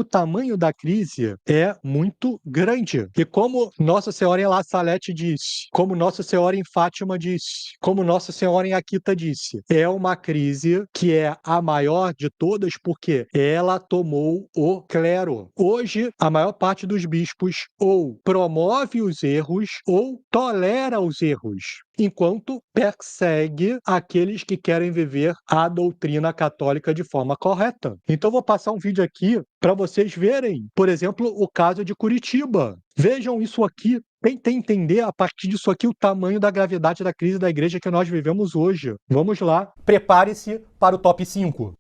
o tamanho da crise é muito grande. E como Nossa Senhora em La Salette disse, como Nossa Senhora em Fátima disse, como Nossa Senhora em Akita disse, é uma crise que é a maior de todas porque ela tomou o clero. Hoje, a maior parte dos bispos ou promove os erros ou tolera os erros, enquanto persegue aqueles que querem viver a doutrina católica de forma correta. Então, vou passar um vídeo aqui para vocês verem, por exemplo, o caso de Curitiba. Vejam isso aqui. Tentem entender, a partir disso aqui, o tamanho da gravidade da crise da igreja que nós vivemos hoje. Vamos lá. Prepare-se para o top 5.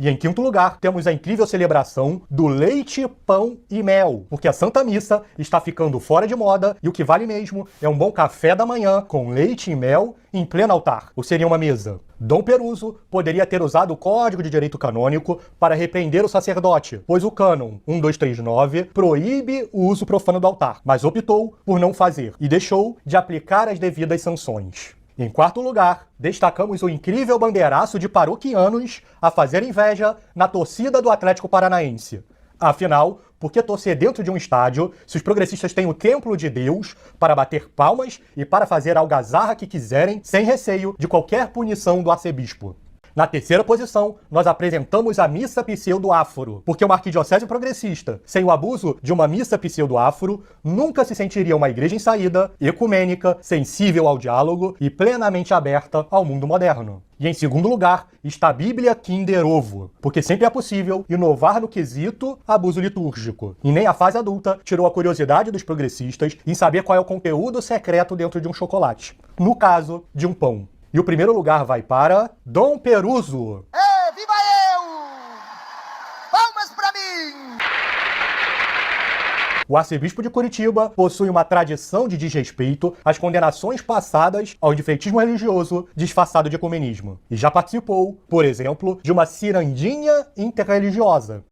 E em quinto lugar, temos a incrível celebração do leite, pão e mel, porque a Santa Missa está ficando fora de moda e o que vale mesmo é um bom café da manhã com leite e mel em pleno altar, ou seria uma mesa. Dom Peruso poderia ter usado o Código de Direito Canônico para repreender o sacerdote, pois o cânon 1239 proíbe o uso profano do altar, mas optou por não fazer e deixou de aplicar as devidas sanções. Em quarto lugar, destacamos o incrível bandeiraço de paroquianos a fazer inveja na torcida do Atlético Paranaense. Afinal, por que torcer dentro de um estádio se os progressistas têm o templo de Deus para bater palmas e para fazer a algazarra que quiserem, sem receio de qualquer punição do arcebispo? Na terceira posição, nós apresentamos a missa pseudo-áforo, porque uma arquidiocese progressista, sem o abuso de uma missa pseudo-áforo, nunca se sentiria uma igreja em saída, ecumênica, sensível ao diálogo e plenamente aberta ao mundo moderno. E em segundo lugar, está a Bíblia Kinder Ovo, porque sempre é possível inovar no quesito abuso litúrgico. E nem a fase adulta tirou a curiosidade dos progressistas em saber qual é o conteúdo secreto dentro de um chocolate. No caso, de um pão. E o primeiro lugar vai para Dom Peruso. Viva eu! Palmas pra mim! O arcebispo de Curitiba possui uma tradição de desrespeito às condenações passadas ao indifeitismo religioso disfarçado de ecumenismo. E já participou, por exemplo, de uma cirandinha interreligiosa.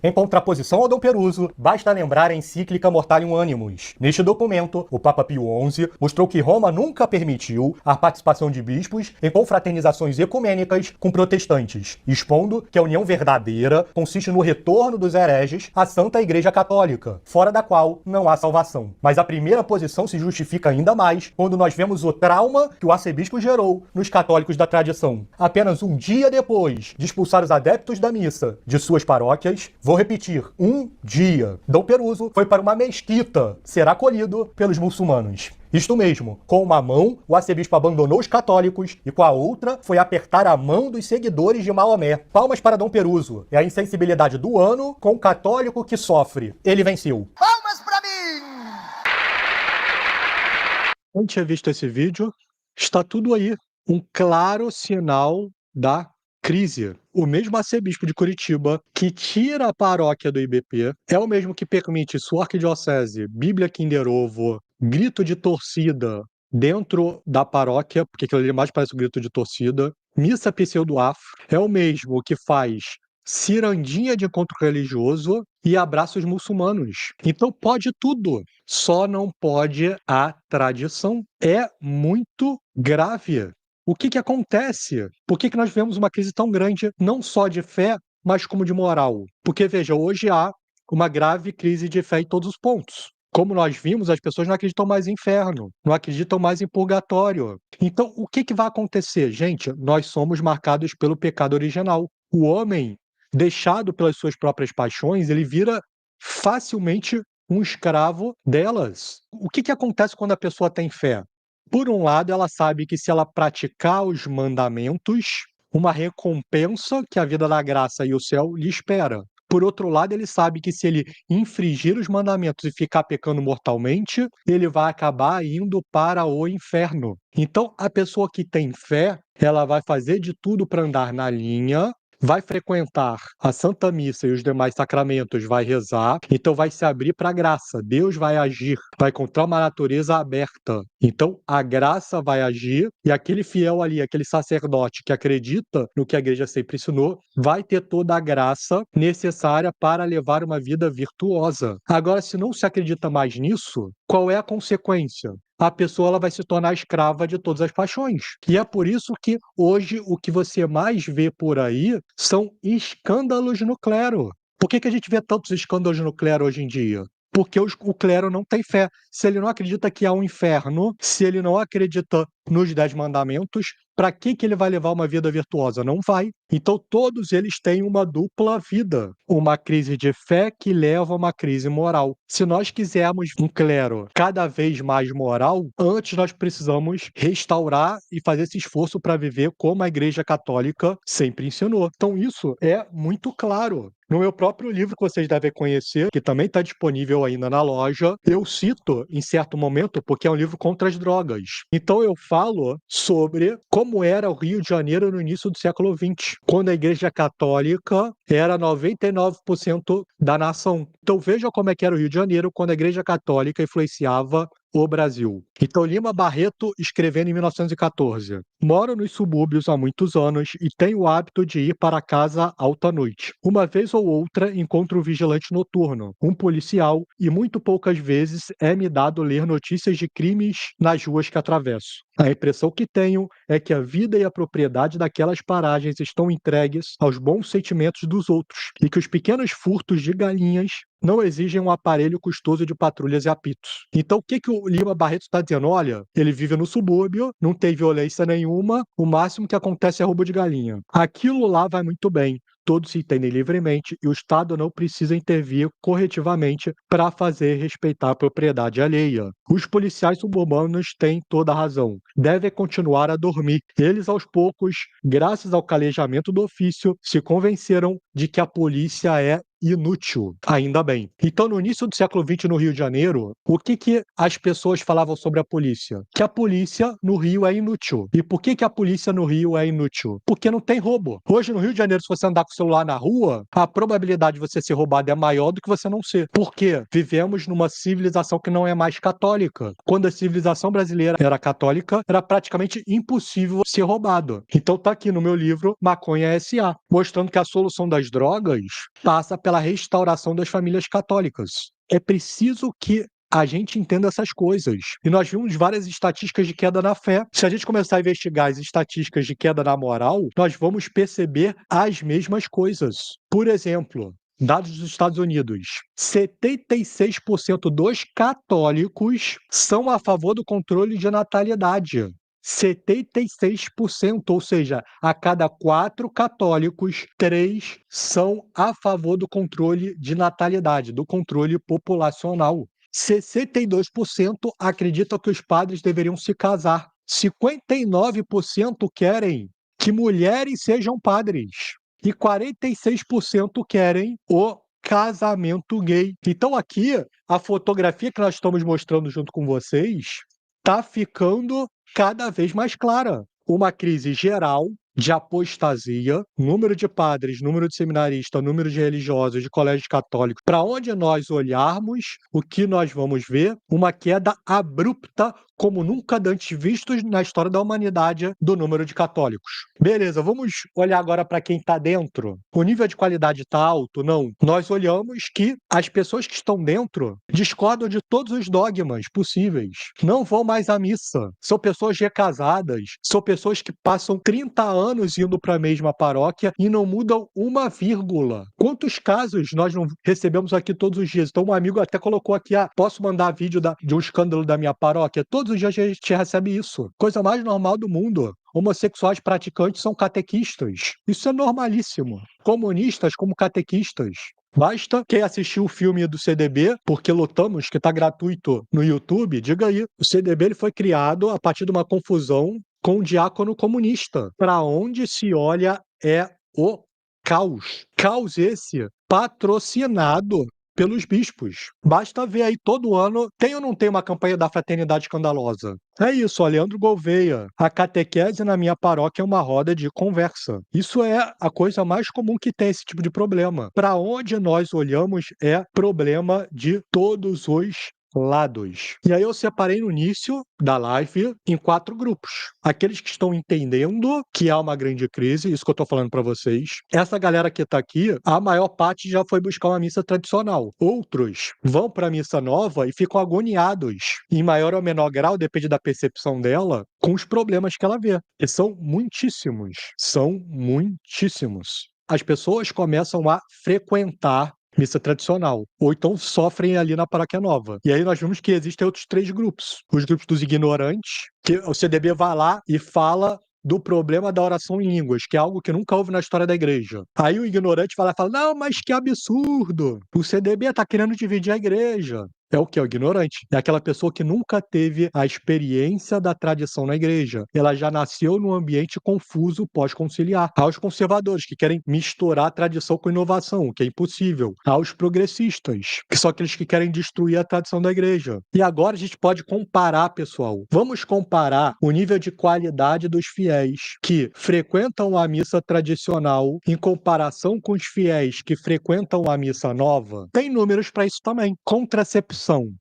Em contraposição ao Dom Peruso, basta lembrar a encíclica Mortalium Animus. Neste documento, o Papa Pio XI mostrou que Roma nunca permitiu a participação de bispos em confraternizações ecumênicas com protestantes, expondo que a união verdadeira consiste no retorno dos hereges à Santa Igreja Católica, fora da qual não há salvação. Mas a primeira posição se justifica ainda mais quando nós vemos o trauma que o arcebispo gerou nos católicos da tradição. Apenas um dia depois de expulsar os adeptos da missa de suas paróquias, vou repetir, um dia, Dom Peruso foi para uma mesquita ser acolhido pelos muçulmanos. Isto mesmo, com uma mão, o arcebispo abandonou os católicos e com a outra foi apertar a mão dos seguidores de Maomé. Palmas para Dom Peruso. É a insensibilidade do ano com o católico que sofre. Ele venceu. Palmas pra mim! Quem tinha visto esse vídeo, está tudo aí. Um claro sinal da crise. O mesmo arcebispo de Curitiba, que tira a paróquia do IBP, é o mesmo que permite sua arquidiocese, Bíblia Kinder Ovo, grito de torcida dentro da paróquia, porque aquilo ali mais parece um grito de torcida, missa pseudo-afro, é o mesmo que faz cirandinha de encontro religioso e abraça os muçulmanos. Então pode tudo, só não pode a tradição. É muito grave. O que acontece? Por que nós vemos uma crise tão grande, não só de fé, mas como de moral? Porque, veja, hoje há uma grave crise de fé em todos os pontos. Como nós vimos, as pessoas não acreditam mais em inferno, não acreditam mais em purgatório. Então, o que vai acontecer? Gente, nós somos marcados pelo pecado original. O homem, deixado pelas suas próprias paixões, ele vira facilmente um escravo delas. O que acontece quando a pessoa tem fé? Por um lado, ela sabe que se ela praticar os mandamentos, uma recompensa que a vida da graça e o céu lhe espera. Por outro lado, ele sabe que se ele infringir os mandamentos e ficar pecando mortalmente, ele vai acabar indo para o inferno. Então, a pessoa que tem fé, ela vai fazer de tudo para andar na linha, vai frequentar a Santa Missa e os demais sacramentos, vai rezar, então vai se abrir para a graça. Deus vai agir, vai encontrar uma natureza aberta. Então a graça vai agir e aquele fiel ali, aquele sacerdote que acredita no que a igreja sempre ensinou, vai ter toda a graça necessária para levar uma vida virtuosa. Agora, se não se acredita mais nisso, qual é a consequência? a pessoa ela vai se tornar escrava de todas as paixões. E é por isso que hoje o que você mais vê por aí são escândalos no clero. Por que a gente vê tantos escândalos no clero hoje em dia? Porque o clero não tem fé. Se ele não acredita que há um inferno, se ele não acredita nos 10 mandamentos, para que ele vai levar uma vida virtuosa? Não vai. Então todos eles têm uma dupla vida, uma crise de fé que leva a uma crise moral. Se nós quisermos um clero cada vez mais moral, antes nós precisamos restaurar e fazer esse esforço para viver como a Igreja Católica sempre ensinou. Então isso é muito claro. No meu próprio livro, que vocês devem conhecer, que também está disponível ainda na loja, eu cito em certo momento, porque é um livro contra as drogas. Então eu falo sobre como era o Rio de Janeiro no início do século XX, quando a Igreja Católica era 99% da nação. Então veja como é que era o Rio de Janeiro quando a Igreja Católica influenciava o Brasil. Então, Lima Barreto escrevendo em 1914. Moro nos subúrbios há muitos anos e tenho o hábito de ir para casa alta noite. Uma vez ou outra encontro um vigilante noturno, um policial, e muito poucas vezes é-me dado ler notícias de crimes nas ruas que atravesso. A impressão que tenho é que a vida e a propriedade daquelas paragens estão entregues aos bons sentimentos dos outros e que os pequenos furtos de galinhas não exigem um aparelho custoso de patrulhas e apitos. Então, o que o Lima Barreto está dizendo? Olha, ele vive no subúrbio, não tem violência nenhuma, o máximo que acontece é roubo de galinha. Aquilo lá vai muito bem. Todos se entendem livremente e o Estado não precisa intervir corretivamente para fazer respeitar a propriedade alheia. Os policiais suburbanos têm toda a razão. Devem continuar a dormir. Eles, aos poucos, graças ao calejamento do ofício, se convenceram de que a polícia é inútil, ainda bem. Então, no início do século XX, no Rio de Janeiro, o que as pessoas falavam sobre a polícia? Que a polícia no Rio é inútil. E por que a polícia no Rio é inútil? Porque não tem roubo. Hoje, no Rio de Janeiro, se você andar com o celular na rua, a probabilidade de você ser roubado é maior do que você não ser. Por quê? Vivemos numa civilização que não é mais católica. Quando a civilização brasileira era católica, era praticamente impossível ser roubado. Então tá aqui no meu livro, Maconha S.A., mostrando que a solução das drogas passa pela restauração das famílias católicas. É preciso que a gente entenda essas coisas. E nós vimos várias estatísticas de queda na fé. Se a gente começar a investigar as estatísticas de queda na moral, nós vamos perceber as mesmas coisas. Por exemplo, dados dos Estados Unidos, 76% dos católicos são a favor do controle de natalidade. 76%, ou seja, a cada 4 católicos, 3 são a favor do controle de natalidade, do controle populacional. 62% acreditam que os padres deveriam se casar. 59% querem que mulheres sejam padres. E 46% querem o casamento gay. Então aqui, a fotografia que nós estamos mostrando junto com vocês está ficando cada vez mais clara. Uma crise geral de apostasia, número de padres, número de seminaristas, número de religiosos, de colégios católicos. Para onde nós olharmos, o que nós vamos ver? Uma queda abrupta, como nunca antes vistos na história da humanidade, do número de católicos. Beleza, vamos olhar agora para quem está dentro. O nível de qualidade está alto? Não. Nós olhamos que as pessoas que estão dentro discordam de todos os dogmas possíveis. Não vão mais à missa. São pessoas recasadas. São pessoas que passam 30 anos indo para a mesma paróquia e não mudam uma vírgula. Quantos casos nós não recebemos aqui todos os dias? Então um amigo até colocou aqui, posso mandar vídeo de um escândalo da minha paróquia? Todos os dias a gente recebe isso. Coisa mais normal do mundo. Homossexuais praticantes são catequistas. Isso é normalíssimo. Comunistas como catequistas. Basta quem assistiu o filme do CDB, Porque Lutamos, que está gratuito no YouTube, diga aí. O CDB ele foi criado a partir de uma confusão com um diácono comunista. Para onde se olha é o caos. Caos esse patrocinado pelos bispos. Basta ver aí todo ano, tem ou não tem uma campanha da Fraternidade Escandalosa? É isso, ó, Leandro Gouveia. A catequese na minha paróquia é uma roda de conversa. Isso é a coisa mais comum que tem esse tipo de problema. Para onde nós olhamos é problema de todos os lados. E aí eu separei no início da live em 4 grupos. Aqueles que estão entendendo que há uma grande crise, isso que eu tô falando para vocês. Essa galera que tá aqui, a maior parte já foi buscar uma missa tradicional. Outros vão para a missa nova e ficam agoniados, em maior ou menor grau, depende da percepção dela, com os problemas que ela vê. E são muitíssimos. São muitíssimos. As pessoas começam a frequentar missa tradicional, ou então sofrem ali na paróquia nova. E aí nós vimos que existem outros 3 grupos. Os grupos dos ignorantes, que o CDB vai lá e fala do problema da oração em línguas, que é algo que nunca houve na história da igreja. Aí o ignorante vai lá e fala, não, mas que absurdo! O CDB está querendo dividir a igreja. É o que? É o ignorante. É aquela pessoa que nunca teve a experiência da tradição na igreja. Ela já nasceu num ambiente confuso pós-conciliar. Há os conservadores, que querem misturar tradição com inovação, o que é impossível. Há os progressistas, que são aqueles que querem destruir a tradição da igreja. E agora a gente pode comparar, pessoal. Vamos comparar o nível de qualidade dos fiéis que frequentam a missa tradicional em comparação com os fiéis que frequentam a missa nova. Tem números para isso também. Contracepção.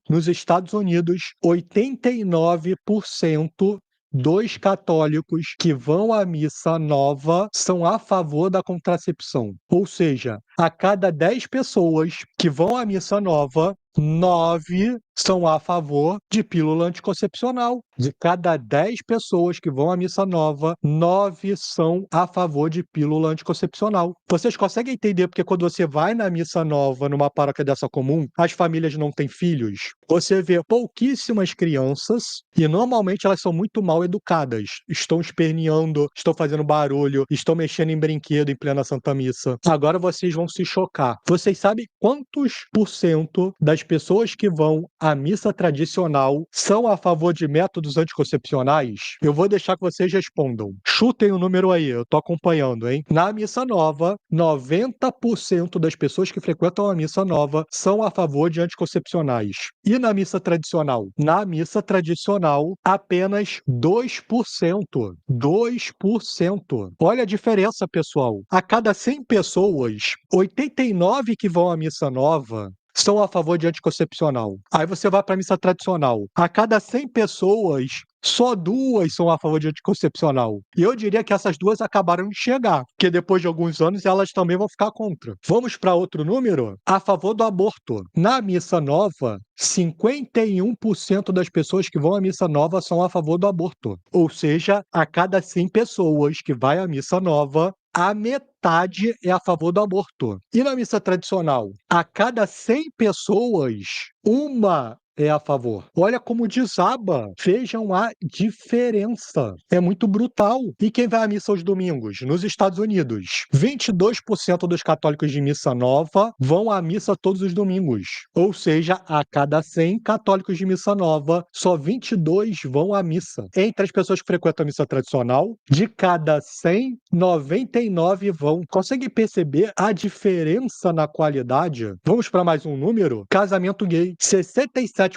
Nos Estados Unidos, 89% dos católicos que vão à missa nova são a favor da contracepção. Ou seja, a cada 10 pessoas que vão à missa nova, 9 são a favor de pílula anticoncepcional. De cada 10 pessoas que vão à missa nova, 9 são a favor de pílula anticoncepcional. Vocês conseguem entender porque quando você vai na missa nova, numa paróquia dessa comum, as famílias não têm filhos? Você vê pouquíssimas crianças e normalmente elas são muito mal educadas. Estão esperneando, estão fazendo barulho, estão mexendo em brinquedo em plena Santa Missa. Agora vocês vão se chocar. Vocês sabem quantos % das pessoas que vão à missa tradicional são a favor de métodos anticoncepcionais? Eu vou deixar que vocês respondam. Chutem o número aí, eu tô acompanhando, hein? Na missa nova, 90% das pessoas que frequentam a missa nova são a favor de anticoncepcionais. E na missa tradicional? Na missa tradicional, apenas 2%. 2%. Olha a diferença, pessoal. A cada 100 pessoas, 89 que vão à missa nova são a favor de anticoncepcional. Aí você vai para a missa tradicional. A cada 100 pessoas, só 2 são a favor de anticoncepcional. E eu diria que essas 2 acabaram de chegar, porque depois de alguns anos elas também vão ficar contra. Vamos para outro número? A favor do aborto. Na missa nova, 51% das pessoas que vão à missa nova são a favor do aborto. Ou seja, a cada 100 pessoas que vai à missa nova, a metade é a favor do aborto. E na missa tradicional, a cada 100 pessoas, uma é a favor. Olha como desaba. Vejam a diferença. É muito brutal. E quem vai à missa aos domingos? Nos Estados Unidos, 22% dos católicos de missa nova vão à missa todos os domingos. Ou seja, a cada 100 católicos de missa nova, só 22 vão à missa. Entre as pessoas que frequentam a missa tradicional, de cada 100, 99 vão. Consegue perceber a diferença na qualidade? Vamos para mais um número? Casamento gay. 67%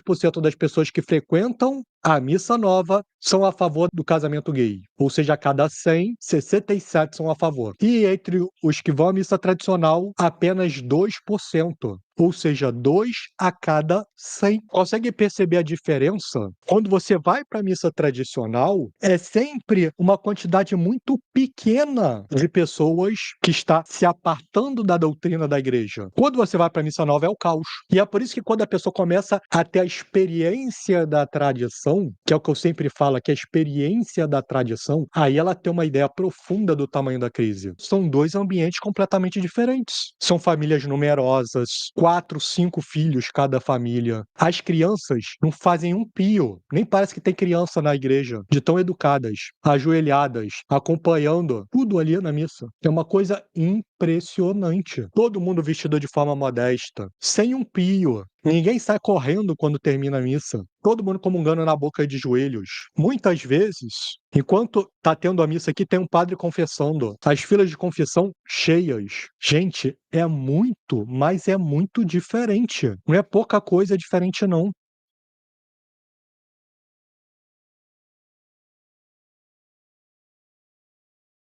das pessoas que frequentam a missa nova são a favor do casamento gay. Ou seja, a cada 100, 67 são a favor. E entre os que vão à missa tradicional, apenas 2%. Ou seja, 2 a cada 100. Consegue perceber a diferença? Quando você vai para a missa tradicional, é sempre uma quantidade muito pequena de pessoas que está se apartando da doutrina da igreja. Quando você vai para a missa nova, é o caos. E é por isso que quando a pessoa começa a ter a experiência da tradição, que é o que eu sempre falo, que é a experiência da tradição, aí ela tem uma ideia profunda do tamanho da crise. São 2 ambientes completamente diferentes. São famílias numerosas, 4, 5 filhos cada família. As crianças não fazem um pio, nem parece que tem criança na igreja, de tão educadas, ajoelhadas, acompanhando tudo ali na missa. É uma coisa impressionante. Todo mundo vestido de forma modesta, sem um pio. Ninguém sai correndo quando termina a missa. Todo mundo comungando na boca de joelhos. Muitas vezes, enquanto tá tendo a missa aqui, tem um padre confessando. As filas de confissão cheias. Gente, é muito, mas é muito diferente. Não é pouca coisa diferente, não.